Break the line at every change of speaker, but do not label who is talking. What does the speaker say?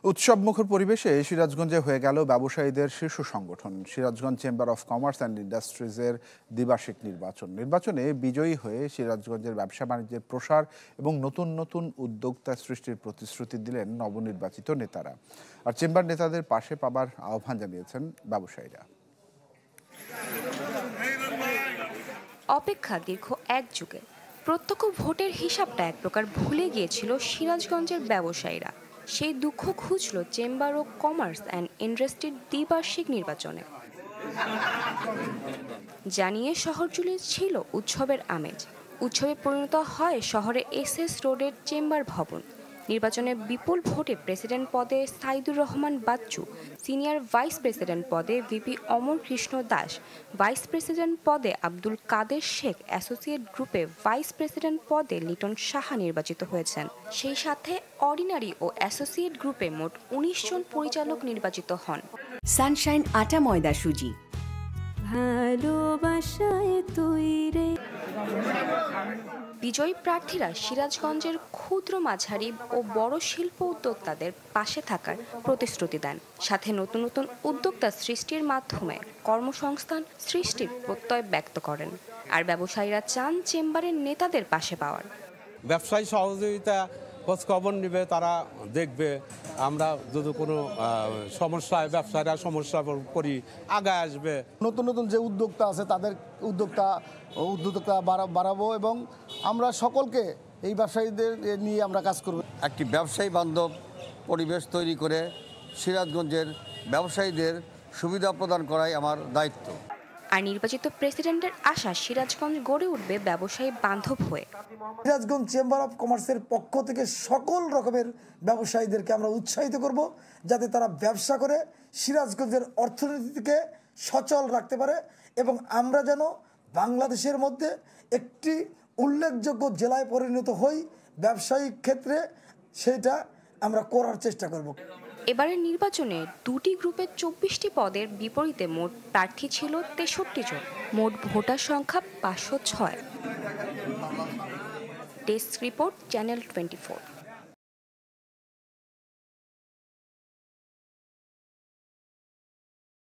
উৎসবমুখর পরিবেশে সিরাজগঞ্জে হয়ে গেল ব্যবসায়ীদের শীর্ষ সংগঠন Sirajganj chamber of commerce and ইন্ডাস্ট্রিজের দ্বিবার্ষিক নির্বাচনে বিজয়ী হয়ে সিরাজগঞ্জের ব্যবসা বাণিজ্যের প্রসার এবং নতুন নতুন উদ্যোক্তা সৃষ্টির প্রতিশ্রুতি দিলেন নবনির্বাচিত নেতারা। আর চেম্বার নেতাদের পাশে পাবার আহ্বান জানিয়েছেন ব্যবসায়ীরা।
অপেক্ষা দীর্ঘ এক যুগে প্রত্যক্ষ ভোটের হিসাবটা এক প্রকার ভুলে গিয়েছিল সিরাজগঞ্জের ব্যবসায়ীরা। সেই দুঃখ খুঁজল চেম্বার অফ কমার্স অ্যান্ড ইন্ডাস্ট্রির দ্বিবার্ষিক নির্বাচনে। জানিয়ে শহর জুড়ে ছিল উৎসবের আমেজ। উৎসবে পরিণত হয় শহরে এসএস রোডের চেম্বার ভবন। নির্বাচনে বিপুল ভোটে প্রেসিডেন্ট পদে Saidur Rahman Bachchu, senior vice president পদে ভিপি অমর কৃষ্ণ দাস, ভাইস প্রেসিডেন্ট পদে আব্দুল কাদের শেখ, অ্যাসোসিয়েট গ্রুপে ভাইস প্রেসিডেন্ট পদে লিটন সাহা নির্বাচিত হয়েছেন। সেই সাথে অর্ডিনারি ও অ্যাসোসিয়েট গ্রুপে মোট ১৯ জন পরিচালক নির্বাচিত হন।
সানশাইন আটা ময়দা সুজি,
ভালোবাসায় তৈরি। বিজয়ী প্রার্থীরা সিরাজগঞ্জের ক্ষুদ্র, মাঝারি ও বড় শিল্প উদ্যোক্তাদের পাশে থাকার প্রতিশ্রুতি দেন। সাথে নতুন নতুন উদ্যোক্তা সৃষ্টির মাধ্যমে কর্মসংস্থান সৃষ্টির প্রত্যয় ব্যক্ত করেন। আর ব্যবসায়ীরা চান চেম্বারের নেতাদের পাশে পাওয়ার।
ব্যবসায়ী সহযোগিতা খোঁজ খবর নেবে, তারা দেখবে আমরা যদি কোনো সমস্যায় ব্যবসায়ীরা সমস্যা করি আগায় আসবে।
নতুন নতুন যে উদ্যোক্তা আছে তাদের উদ্যোক্তা বাড়াবো এবং আমরা সকলকে এই ব্যবসায়ীদের নিয়ে আমরা কাজ করব।
একটি ব্যবসায়ী বান্ধব পরিবেশ তৈরি করে সিরাজগঞ্জের ব্যবসায়ীদের সুবিধা প্রদান করাই আমার দায়িত্ব।
আর নির্বাচিত প্রেসিডেন্টের আশা সিরাজগঞ্জ গড়ে উঠবে ব্যবসায়ী বান্ধব হয়ে।
সিরাজগঞ্জ চেম্বার অফ কমার্সের পক্ষ থেকে সকল রকমের ব্যবসায়ীদেরকে আমরা উৎসাহিত করব, যাতে তারা ব্যবসা করে সিরাজগঞ্জের অর্থনীতিকে সচল রাখতে পারে এবং আমরা যেন বাংলাদেশের মধ্যে একটি উল্লেখযোগ্য জেলায় পরিণত হই ব্যবসায়িক ক্ষেত্রে, সেটা আমরা করার চেষ্টা করব।
এবারের নির্বাচনে দুটি গ্রুপের ২৪টি পদের বিপরীতে মোট প্রার্থী ছিল ৬৩ জন। মোট ভোটার সংখ্যা ৫০৬। Desk report, channel 24।